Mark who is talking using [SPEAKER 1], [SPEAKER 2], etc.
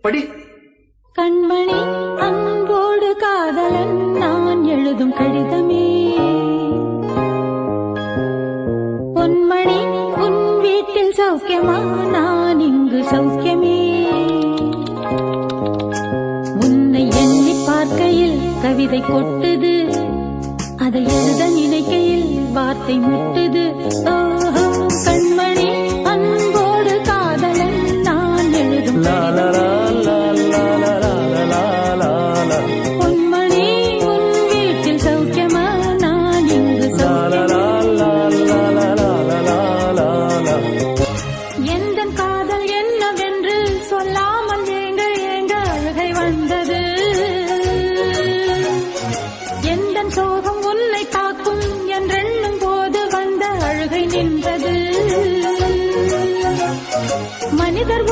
[SPEAKER 1] படி.
[SPEAKER 2] கண்மணி அன்போடு காதலன் நான் எழுதும் கடிதமே. பொன்மணி உன் வீட்டில் சௌக்கியமா, நான் இங்கு சௌக்கியமே. உன்னை எண்ணி பார்க்கையில் கவிதை கொட்டுது, அதை எழுத நினைக்கையில் வார்த்தை முட்டுது. ஓஹோ கண்மணி அன்போடு காதலன் நான் எழுதும் பொன்மணி உன் வீட்டில் சௌக்கியமா, நான் இங்கு எந்தன் காதல் என்னவென்று சொல்லாமல் ஏங்க ஏங்க அழுகை வந்தது. எந்தன் சோகம் உன்னை தாக்கும் என்றெண்ணும் போது வந்த அழுகை நின்றது. மனிதர்